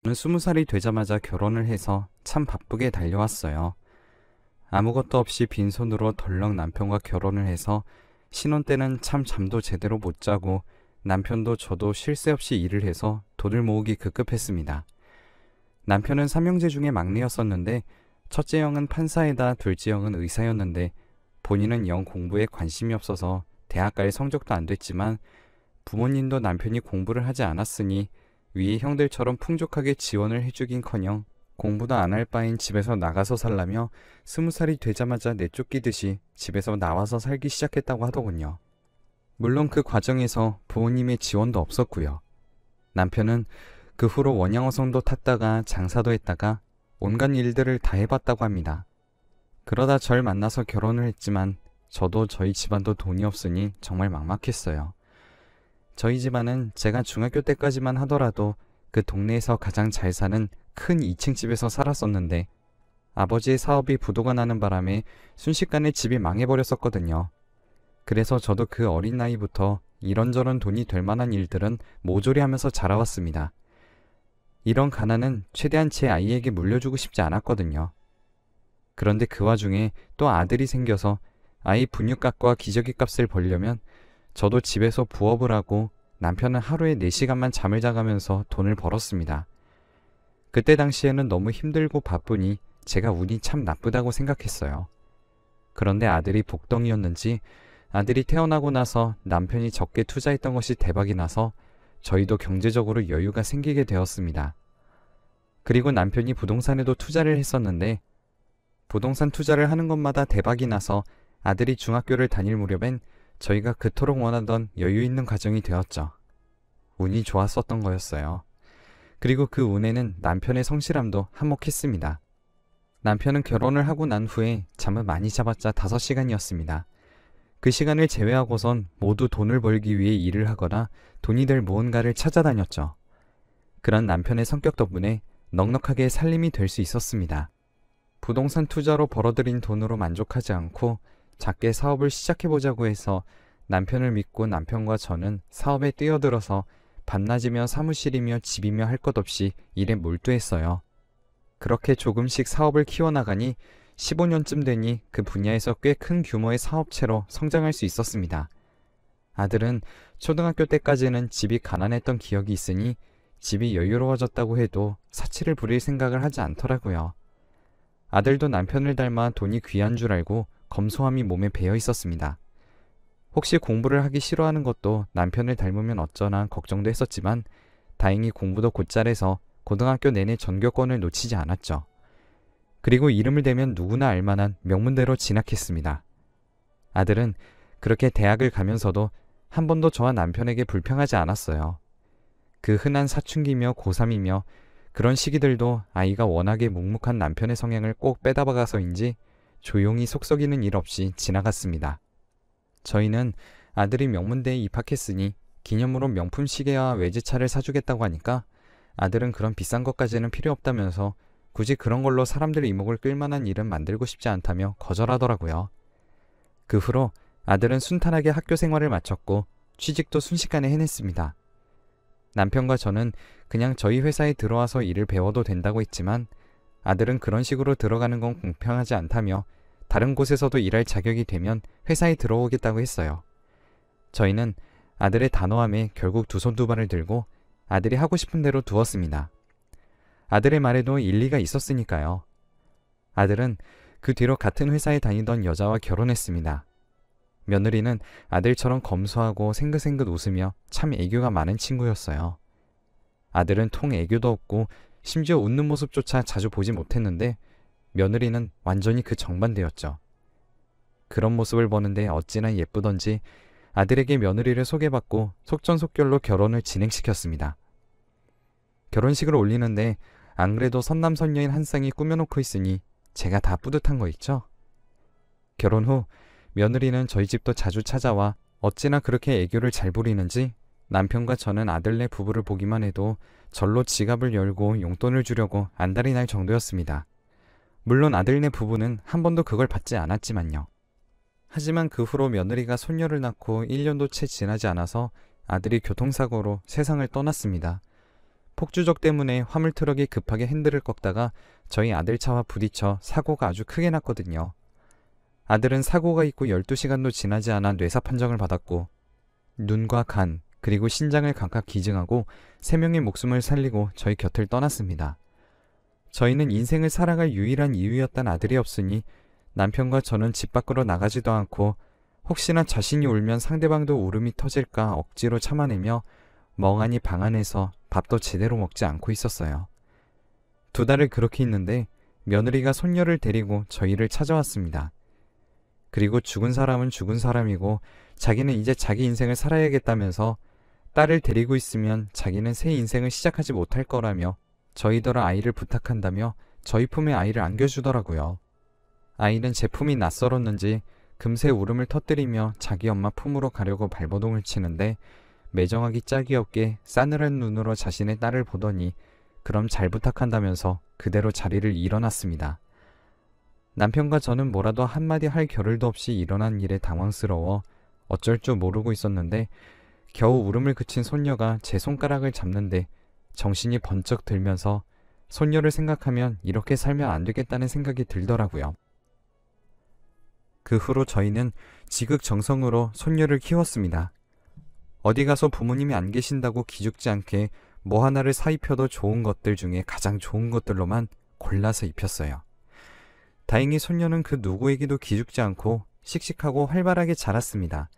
저는 20살이 되자마자 결혼을 해서 참 바쁘게 달려왔어요. 아무것도 없이 빈손으로 덜렁 남편과 결혼을 해서 신혼 때는 참 잠도 제대로 못 자고 남편도 저도 쉴 새 없이 일을 해서 돈을 모으기 급급했습니다. 남편은 삼형제 중에 막내였었는데 첫째 형은 판사에다 둘째 형은 의사였는데 본인은 영 공부에 관심이 없어서 대학 갈 성적도 안 됐지만 부모님도 남편이 공부를 하지 않았으니 위에 형들처럼 풍족하게 지원을 해주긴커녕 공부도 안 할 바엔 집에서 나가서 살라며 20살이 되자마자 내쫓기듯이 집에서 나와서 살기 시작했다고 하더군요. 물론 그 과정에서 부모님의 지원도 없었고요. 남편은 그 후로 원양어선도 탔다가 장사도 했다가 온갖 일들을 다 해봤다고 합니다. 그러다 절 만나서 결혼을 했지만 저도 저희 집안도 돈이 없으니 정말 막막했어요. 저희 집안은 제가 중학교 때까지만 하더라도 그 동네에서 가장 잘 사는 큰 2층 집에서 살았었는데 아버지의 사업이 부도가 나는 바람에 순식간에 집이 망해버렸었거든요. 그래서 저도 그 어린 나이부터 이런저런 돈이 될 만한 일들은 모조리 하면서 자라왔습니다. 이런 가난은 최대한 제 아이에게 물려주고 싶지 않았거든요. 그런데 그 와중에 또 아들이 생겨서 아이 분유값과 기저귀 값을 벌려면 저도 집에서 부업을 하고 남편은 하루에 4시간만 잠을 자가면서 돈을 벌었습니다. 그때 당시에는 너무 힘들고 바쁘니 제가 운이 참 나쁘다고 생각했어요. 그런데 아들이 복덩이였는지 아들이 태어나고 나서 남편이 적게 투자했던 것이 대박이 나서 저희도 경제적으로 여유가 생기게 되었습니다. 그리고 남편이 부동산에도 투자를 했었는데 부동산 투자를 하는 것마다 대박이 나서 아들이 중학교를 다닐 무렵엔 저희가 그토록 원하던 여유 있는 가정이 되었죠. 운이 좋았었던 거였어요. 그리고 그 운에는 남편의 성실함도 한몫했습니다. 남편은 결혼을 하고 난 후에 잠을 많이 자봤자 5시간이었습니다. 그 시간을 제외하고선 모두 돈을 벌기 위해 일을 하거나 돈이 될 무언가를 찾아다녔죠. 그런 남편의 성격 덕분에 넉넉하게 살림이 될 수 있었습니다. 부동산 투자로 벌어들인 돈으로 만족하지 않고 작게 사업을 시작해보자고 해서 남편을 믿고 남편과 저는 사업에 뛰어들어서 밤낮이며 사무실이며 집이며 할 것 없이 일에 몰두했어요. 그렇게 조금씩 사업을 키워나가니 15년쯤 되니 그 분야에서 꽤 큰 규모의 사업체로 성장할 수 있었습니다. 아들은 초등학교 때까지는 집이 가난했던 기억이 있으니 집이 여유로워졌다고 해도 사치를 부릴 생각을 하지 않더라고요. 아들도 남편을 닮아 돈이 귀한 줄 알고 검소함이 몸에 배어 있었습니다. 혹시 공부를 하기 싫어하는 것도 남편을 닮으면 어쩌나 걱정도 했었지만 다행히 공부도 곧잘해서 고등학교 내내 전교권을 놓치지 않았죠. 그리고 이름을 대면 누구나 알만한 명문대로 진학했습니다. 아들은 그렇게 대학을 가면서도 한 번도 저와 남편에게 불평하지 않았어요. 그 흔한 사춘기며 고3이며 그런 시기들도 아이가 워낙에 묵묵한 남편의 성향을 꼭 빼다박아서인지 조용히 속썩이는 일 없이 지나갔습니다. 저희는 아들이 명문대에 입학했으니 기념으로 명품 시계와 외제차를 사주겠다고 하니까 아들은 그런 비싼 것까지는 필요 없다면서 굳이 그런 걸로 사람들의 이목을 끌만한 일은 만들고 싶지 않다며 거절하더라고요. 그 후로 아들은 순탄하게 학교 생활을 마쳤고 취직도 순식간에 해냈습니다. 남편과 저는 그냥 저희 회사에 들어와서 일을 배워도 된다고 했지만 아들은 그런 식으로 들어가는 건 공평하지 않다며 다른 곳에서도 일할 자격이 되면 회사에 들어오겠다고 했어요. 저희는 아들의 단호함에 결국 두 손 두 발을 들고 아들이 하고 싶은 대로 두었습니다. 아들의 말에도 일리가 있었으니까요. 아들은 그 뒤로 같은 회사에 다니던 여자와 결혼했습니다. 며느리는 아들처럼 검소하고 생긋생긋 웃으며 참 애교가 많은 친구였어요. 아들은 통 애교도 없고 심지어 웃는 모습조차 자주 보지 못했는데 며느리는 완전히 그 정반대였죠. 그런 모습을 보는데 어찌나 예쁘던지 아들에게 며느리를 소개받고 속전속결로 결혼을 진행시켰습니다. 결혼식을 올리는데 안 그래도 선남선녀인 한 쌍이 꾸며놓고 있으니 제가 다 뿌듯한 거 있죠? 결혼 후 며느리는 저희 집도 자주 찾아와 어찌나 그렇게 애교를 잘 부리는지 남편과 저는 아들네 부부를 보기만 해도 절로 지갑을 열고 용돈을 주려고 안달이 날 정도였습니다. 물론 아들네 부부는 한 번도 그걸 받지 않았지만요. 하지만 그 후로 며느리가 손녀를 낳고 1년도 채 지나지 않아서 아들이 교통사고로 세상을 떠났습니다. 폭주족 때문에 화물트럭이 급하게 핸들을 꺾다가 저희 아들 차와 부딪혀 사고가 아주 크게 났거든요. 아들은 사고가 있고 12시간도 지나지 않아 뇌사 판정을 받았고 눈과 간 그리고 신장을 각각 기증하고 3명의 목숨을 살리고 저희 곁을 떠났습니다. 저희는 인생을 살아갈 유일한 이유였던 아들이 없으니 남편과 저는 집 밖으로 나가지도 않고 혹시나 자신이 울면 상대방도 울음이 터질까 억지로 참아내며 멍하니 방 안에서 밥도 제대로 먹지 않고 있었어요. 2달을 그렇게 있는데 며느리가 손녀를 데리고 저희를 찾아왔습니다. 그리고 죽은 사람은 죽은 사람이고 자기는 이제 자기 인생을 살아야겠다면서 딸을 데리고 있으면 자기는 새 인생을 시작하지 못할 거라며 저희더러 아이를 부탁한다며 저희 품에 아이를 안겨주더라고요. 아이는 제 품이 낯설었는지 금세 울음을 터뜨리며 자기 엄마 품으로 가려고 발버둥을 치는데 매정하기 짝이 없게 싸늘한 눈으로 자신의 딸을 보더니 그럼 잘 부탁한다면서 그대로 자리를 일어났습니다. 남편과 저는 뭐라도 한마디 할 겨를도 없이 일어난 일에 당황스러워 어쩔 줄 모르고 있었는데 겨우 울음을 그친 손녀가 제 손가락을 잡는데 정신이 번쩍 들면서 손녀를 생각하면 이렇게 살면 안 되겠다는 생각이 들더라고요. 그 후로 저희는 지극정성으로 손녀를 키웠습니다. 어디 가서 부모님이 안 계신다고 기죽지 않게 뭐 하나를 사입혀도 좋은 것들 중에 가장 좋은 것들로만 골라서 입혔어요. 다행히 손녀는 그 누구에게도 기죽지 않고 씩씩하고 활발하게 자랐습니다.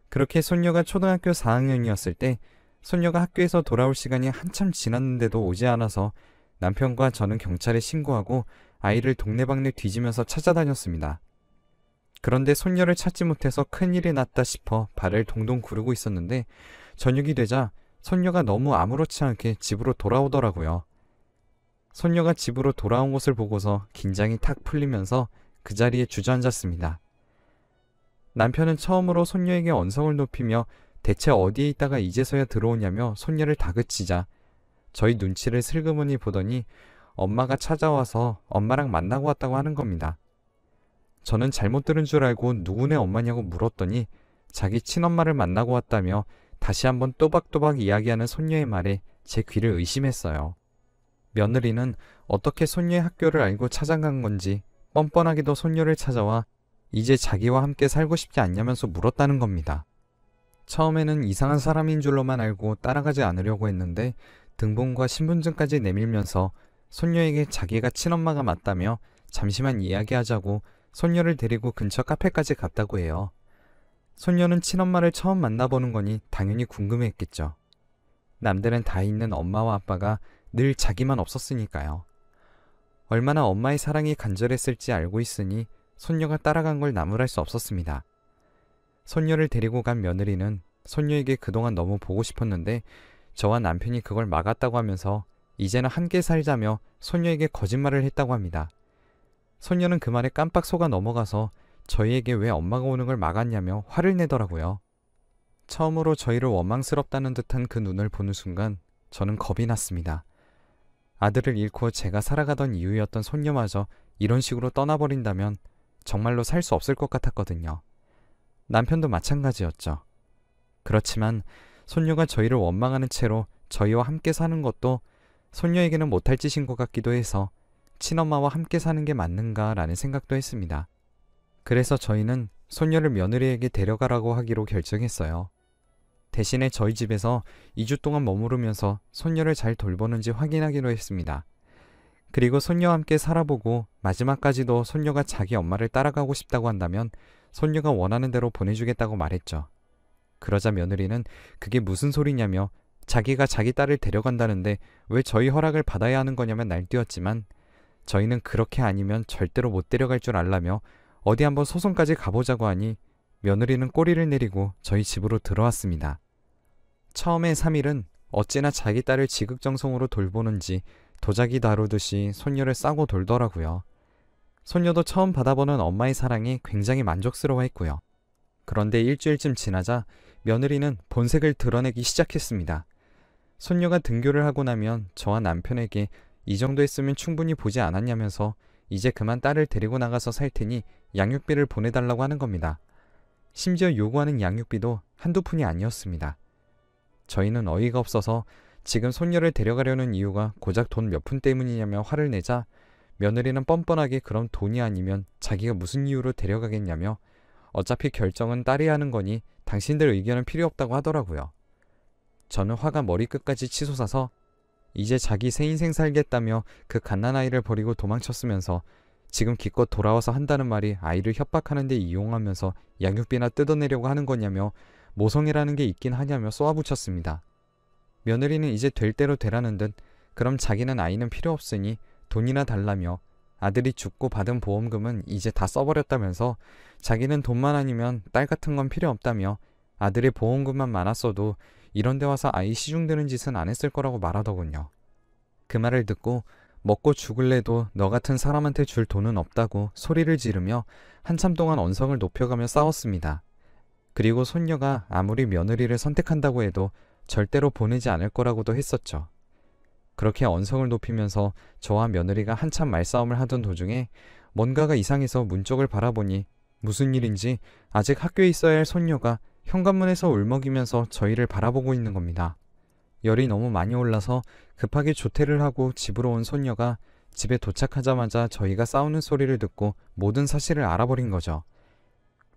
그렇게 손녀가 초등학교 4학년이었을 때 손녀가 학교에서 돌아올 시간이 한참 지났는데도 오지 않아서 남편과 저는 경찰에 신고하고 아이를 동네방네 뒤지면서 찾아다녔습니다. 그런데 손녀를 찾지 못해서 큰일이 났다 싶어 발을 동동 구르고 있었는데 저녁이 되자 손녀가 너무 아무렇지 않게 집으로 돌아오더라고요. 손녀가 집으로 돌아온 것을 보고서 긴장이 탁 풀리면서 그 자리에 주저앉았습니다. 남편은 처음으로 손녀에게 언성을 높이며 대체 어디에 있다가 이제서야 들어오냐며 손녀를 다그치자 저희 눈치를 슬그머니 보더니 엄마가 찾아와서 엄마랑 만나고 왔다고 하는 겁니다. 저는 잘못 들은 줄 알고 누구네 엄마냐고 물었더니 자기 친엄마를 만나고 왔다며 다시 한번 또박또박 이야기하는 손녀의 말에 제 귀를 의심했어요. 며느리는 어떻게 손녀의 학교를 알고 찾아간 건지 뻔뻔하게도 손녀를 찾아와 이제 자기와 함께 살고 싶지 않냐면서 물었다는 겁니다. 처음에는 이상한 사람인 줄로만 알고 따라가지 않으려고 했는데 등본과 신분증까지 내밀면서 손녀에게 자기가 친엄마가 맞다며 잠시만 이야기하자고 손녀를 데리고 근처 카페까지 갔다고 해요. 손녀는 친엄마를 처음 만나보는 거니 당연히 궁금해했겠죠. 남들은 다 있는 엄마와 아빠가 늘 자기만 없었으니까요. 얼마나 엄마의 사랑이 간절했을지 알고 있으니 손녀가 따라간 걸 나무랄 수 없었습니다. 손녀를 데리고 간 며느리는 손녀에게 그동안 너무 보고 싶었는데 저와 남편이 그걸 막았다고 하면서 이제는 함께 살자며 손녀에게 거짓말을 했다고 합니다. 손녀는 그 말에 깜빡 속아 넘어가서 저희에게 왜 엄마가 오는 걸 막았냐며 화를 내더라고요. 처음으로 저희를 원망스럽다는 듯한 그 눈을 보는 순간 저는 겁이 났습니다. 아들을 잃고 제가 살아가던 이유였던 손녀마저 이런 식으로 떠나버린다면 정말로 살 수 없을 것 같았거든요. 남편도 마찬가지였죠. 그렇지만 손녀가 저희를 원망하는 채로 저희와 함께 사는 것도 손녀에게는 못할 짓인 것 같기도 해서 친엄마와 함께 사는 게 맞는가라는 생각도 했습니다. 그래서 저희는 손녀를 며느리에게 데려가라고 하기로 결정했어요. 대신에 저희 집에서 2주 동안 머무르면서 손녀를 잘 돌보는지 확인하기로 했습니다. 그리고 손녀와 함께 살아보고 마지막까지도 손녀가 자기 엄마를 따라가고 싶다고 한다면 손녀가 원하는 대로 보내주겠다고 말했죠. 그러자 며느리는 그게 무슨 소리냐며 자기가 자기 딸을 데려간다는데 왜 저희 허락을 받아야 하는 거냐며 날뛰었지만 저희는 그렇게 아니면 절대로 못 데려갈 줄 알라며 어디 한번 소송까지 가보자고 하니 며느리는 꼬리를 내리고 저희 집으로 들어왔습니다. 처음에 3일은 어찌나 자기 딸을 지극정성으로 돌보는지 도자기 다루듯이 손녀를 싸고 돌더라고요. 손녀도 처음 받아보는 엄마의 사랑에 굉장히 만족스러워했고요. 그런데 일주일쯤 지나자 며느리는 본색을 드러내기 시작했습니다. 손녀가 등교를 하고 나면 저와 남편에게 이 정도 했으면 충분히 보지 않았냐면서 이제 그만 딸을 데리고 나가서 살 테니 양육비를 보내달라고 하는 겁니다. 심지어 요구하는 양육비도 한두 푼이 아니었습니다. 저희는 어이가 없어서 지금 손녀를 데려가려는 이유가 고작 돈 몇 푼 때문이냐며 화를 내자 며느리는 뻔뻔하게 그럼 돈이 아니면 자기가 무슨 이유로 데려가겠냐며 어차피 결정은 딸이 하는 거니 당신들 의견은 필요 없다고 하더라고요. 저는 화가 머리끝까지 치솟아서 이제 자기 새 인생 살겠다며 그 갓난아이를 버리고 도망쳤으면서 지금 기껏 돌아와서 한다는 말이 아이를 협박하는 데 이용하면서 양육비나 뜯어내려고 하는 거냐며 모성애라는 게 있긴 하냐며 쏘아붙였습니다. 며느리는 이제 될 대로 되라는 듯 그럼 자기는 아이는 필요 없으니 돈이나 달라며 아들이 죽고 받은 보험금은 이제 다 써버렸다면서 자기는 돈만 아니면 딸 같은 건 필요 없다며 아들의 보험금만 많았어도 이런 데 와서 아이 시중드는 짓은 안 했을 거라고 말하더군요. 그 말을 듣고 먹고 죽을래도 너 같은 사람한테 줄 돈은 없다고 소리를 지르며 한참 동안 언성을 높여가며 싸웠습니다. 그리고 손녀가 아무리 며느리를 선택한다고 해도 절대로 보내지 않을 거라고도 했었죠. 그렇게 언성을 높이면서 저와 며느리가 한참 말싸움을 하던 도중에 뭔가가 이상해서 문 쪽을 바라보니 무슨 일인지 아직 학교에 있어야 할 손녀가 현관문에서 울먹이면서 저희를 바라보고 있는 겁니다. 열이 너무 많이 올라서 급하게 조퇴를 하고 집으로 온 손녀가 집에 도착하자마자 저희가 싸우는 소리를 듣고 모든 사실을 알아버린 거죠.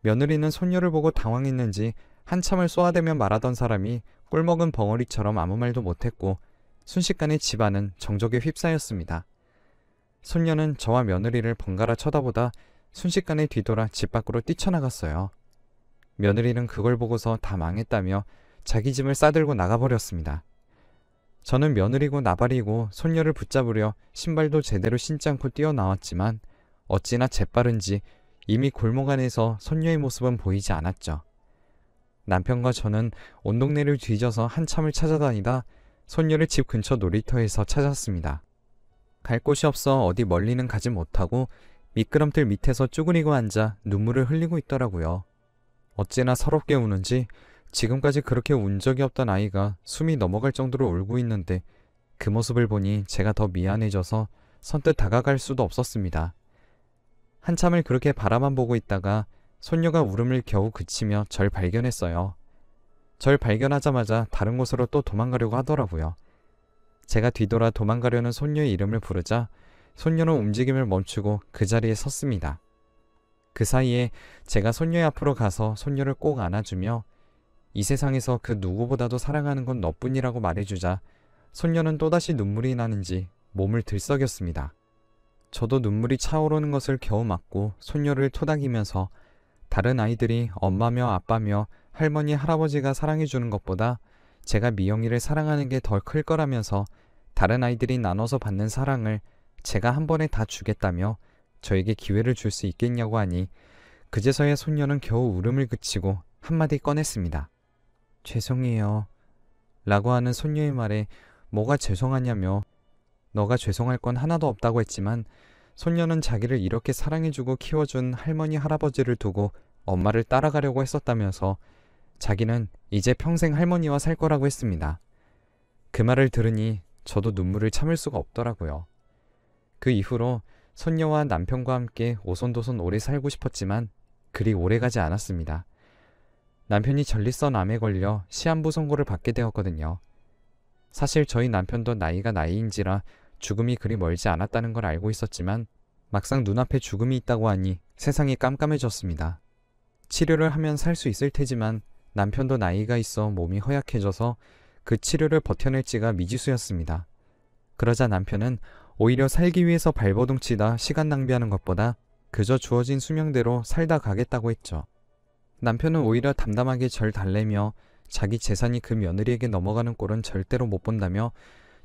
며느리는 손녀를 보고 당황했는지 한참을 쏘아대며 말하던 사람이 꿀먹은 벙어리처럼 아무 말도 못했고 순식간에 집안은 정적에 휩싸였습니다. 손녀는 저와 며느리를 번갈아 쳐다보다 순식간에 뒤돌아 집 밖으로 뛰쳐나갔어요. 며느리는 그걸 보고서 다 망했다며 자기 짐을 싸들고 나가버렸습니다. 저는 며느리고 나발이고 손녀를 붙잡으려 신발도 제대로 신지 않고 뛰어나왔지만 어찌나 재빠른지 이미 골목 안에서 손녀의 모습은 보이지 않았죠. 남편과 저는 온 동네를 뒤져서 한참을 찾아다니다 손녀를 집 근처 놀이터에서 찾았습니다. 갈 곳이 없어 어디 멀리는 가지 못하고 미끄럼틀 밑에서 쭈그리고 앉아 눈물을 흘리고 있더라고요. 어찌나 서럽게 우는지 지금까지 그렇게 운 적이 없던 아이가 숨이 넘어갈 정도로 울고 있는데 그 모습을 보니 제가 더 미안해져서 선뜻 다가갈 수도 없었습니다. 한참을 그렇게 바라만 보고 있다가 손녀가 울음을 겨우 그치며 절 발견했어요. 절 발견하자마자 다른 곳으로 또 도망가려고 하더라고요. 제가 뒤돌아 도망가려는 손녀의 이름을 부르자 손녀는 움직임을 멈추고 그 자리에 섰습니다. 그 사이에 제가 손녀의 앞으로 가서 손녀를 꼭 안아주며 이 세상에서 그 누구보다도 사랑하는 건 너뿐이라고 말해주자 손녀는 또다시 눈물이 나는지 몸을 들썩였습니다. 저도 눈물이 차오르는 것을 겨우 막고 손녀를 토닥이면서 다른 아이들이 엄마며 아빠며 할머니, 할아버지가 사랑해주는 것보다 제가 미영이를 사랑하는 게 더 클 거라면서 다른 아이들이 나눠서 받는 사랑을 제가 한 번에 다 주겠다며 저에게 기회를 줄 수 있겠냐고 하니 그제서야 손녀는 겨우 울음을 그치고 한마디 꺼냈습니다. 죄송해요. 라고 하는 손녀의 말에 뭐가 죄송하냐며 너가 죄송할 건 하나도 없다고 했지만 손녀는 자기를 이렇게 사랑해주고 키워준 할머니, 할아버지를 두고 엄마를 따라가려고 했었다면서 자기는 이제 평생 할머니와 살 거라고 했습니다. 그 말을 들으니 저도 눈물을 참을 수가 없더라고요. 그 이후로 손녀와 남편과 함께 오손도손 오래 살고 싶었지만 그리 오래가지 않았습니다. 남편이 전립선 암에 걸려 시한부 선고를 받게 되었거든요. 사실 저희 남편도 나이가 나이인지라 죽음이 그리 멀지 않았다는 걸 알고 있었지만 막상 눈앞에 죽음이 있다고 하니 세상이 깜깜해졌습니다. 치료를 하면 살 수 있을 테지만 남편도 나이가 있어 몸이 허약해져서 그 치료를 버텨낼지가 미지수였습니다. 그러자 남편은 오히려 살기 위해서 발버둥 치다 시간 낭비하는 것보다 그저 주어진 수명대로 살다 가겠다고 했죠. 남편은 오히려 담담하게 절 달래며 자기 재산이 그 며느리에게 넘어가는 꼴은 절대로 못 본다며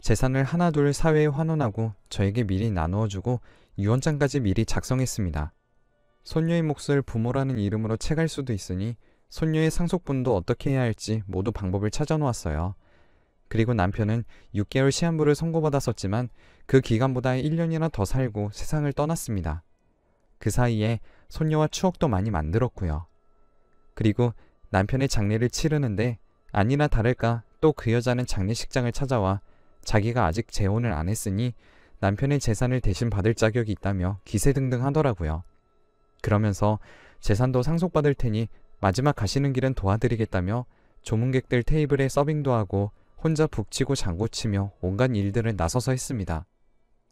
재산을 하나둘 사회에 환원하고 저에게 미리 나누어주고 유언장까지 미리 작성했습니다. 손녀의 몫을 부모라는 이름으로 채갈 수도 있으니 손녀의 상속분도 어떻게 해야 할지 모두 방법을 찾아놓았어요. 그리고 남편은 6개월 시한부를 선고받았었지만 그 기간보다 1년이나 더 살고 세상을 떠났습니다. 그 사이에 손녀와 추억도 많이 만들었고요. 그리고 남편의 장례를 치르는데 아니나 다를까 또 그 여자는 장례식장을 찾아와 자기가 아직 재혼을 안 했으니 남편의 재산을 대신 받을 자격이 있다며 기세등등 하더라고요. 그러면서 재산도 상속받을 테니 마지막 가시는 길은 도와드리겠다며 조문객들 테이블에 서빙도 하고 혼자 북치고 장구치며 온갖 일들을 나서서 했습니다.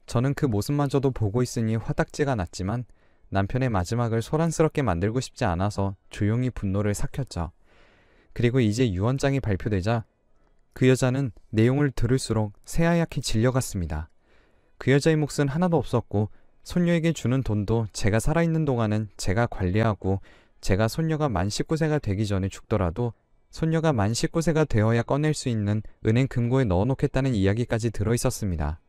저는 그 모습마저도 보고 있으니 화딱지가 났지만 남편의 마지막을 소란스럽게 만들고 싶지 않아서 조용히 분노를 삭혔죠. 그리고 이제 유언장이 발표되자 그 여자는 내용을 들을수록 새하얗게 질려갔습니다. 그 여자의 몫은 하나도 없었고 손녀에게 주는 돈도 제가 살아있는 동안은 제가 관리하고 제가 손녀가 만 19세가 되기 전에 죽더라도 손녀가 만 19세가 되어야 꺼낼 수 있는 은행 금고에 넣어놓겠다는 이야기까지 들어있었습니다.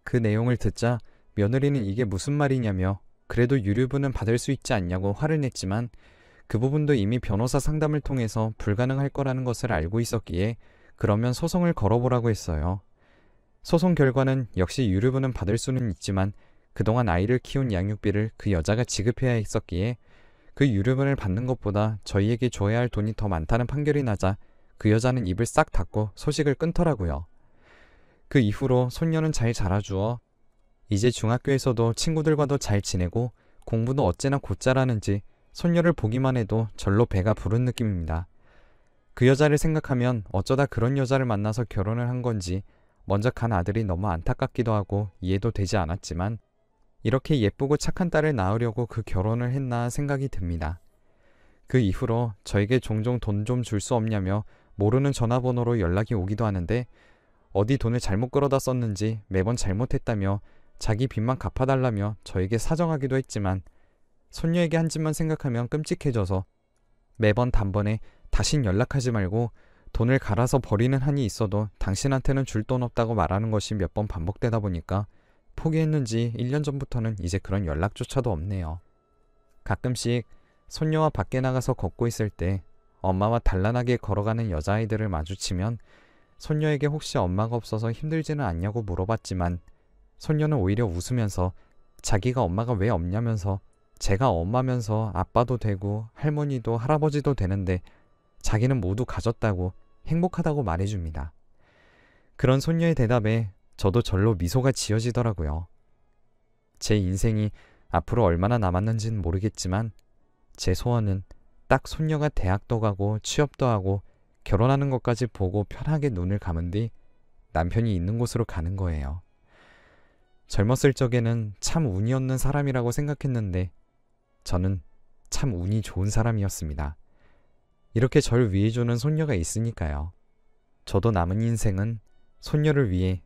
그 내용을 듣자 며느리는 이게 무슨 말이냐며 그래도 유류분은 받을 수 있지 않냐고 화를 냈지만 그 부분도 이미 변호사 상담을 통해서 불가능할 거라는 것을 알고 있었기에 그러면 소송을 걸어보라고 했어요. 소송 결과는 역시 유류분은 받을 수는 있지만 그동안 아이를 키운 양육비를 그 여자가 지급해야 했었기에 그 유류분을 받는 것보다 저희에게 줘야 할 돈이 더 많다는 판결이 나자 그 여자는 입을 싹 닫고 소식을 끊더라고요. 그 이후로 손녀는 잘 자라주어 이제 중학교에서도 친구들과도 잘 지내고 공부도 어째나 곧잘하는지 손녀를 보기만 해도 절로 배가 부른 느낌입니다. 그 여자를 생각하면 어쩌다 그런 여자를 만나서 결혼을 한 건지 먼저 간 아들이 너무 안타깝기도 하고 이해도 되지 않았지만 이렇게 예쁘고 착한 딸을 낳으려고 그 결혼을 했나 생각이 듭니다. 그 이후로 저에게 종종 돈 좀 줄 수 없냐며 모르는 전화번호로 연락이 오기도 하는데 어디 돈을 잘못 끌어다 썼는지 매번 잘못했다며 자기 빚만 갚아달라며 저에게 사정하기도 했지만 손녀에게 한 짓만 생각하면 끔찍해져서 매번 단번에 다신 연락하지 말고 돈을 갈아서 버리는 한이 있어도 당신한테는 줄 돈 없다고 말하는 것이 몇 번 반복되다 보니까 포기했는지 1년 전부터는 이제 그런 연락조차도 없네요. 가끔씩 손녀와 밖에 나가서 걷고 있을 때 엄마와 단란하게 걸어가는 여자아이들을 마주치면 손녀에게 혹시 엄마가 없어서 힘들지는 않냐고 물어봤지만 손녀는 오히려 웃으면서 자기가 엄마가 왜 없냐면서 제가 엄마면서 아빠도 되고 할머니도 할아버지도 되는데 자기는 모두 가졌다고 행복하다고 말해줍니다. 그런 손녀의 대답에 저도 절로 미소가 지어지더라고요. 제 인생이 앞으로 얼마나 남았는지는 모르겠지만 제 소원은 딱 손녀가 대학도 가고 취업도 하고 결혼하는 것까지 보고 편하게 눈을 감은 뒤 남편이 있는 곳으로 가는 거예요. 젊었을 적에는 참 운이 없는 사람이라고 생각했는데 저는 참 운이 좋은 사람이었습니다. 이렇게 절 위해주는 손녀가 있으니까요. 저도 남은 인생은 손녀를 위해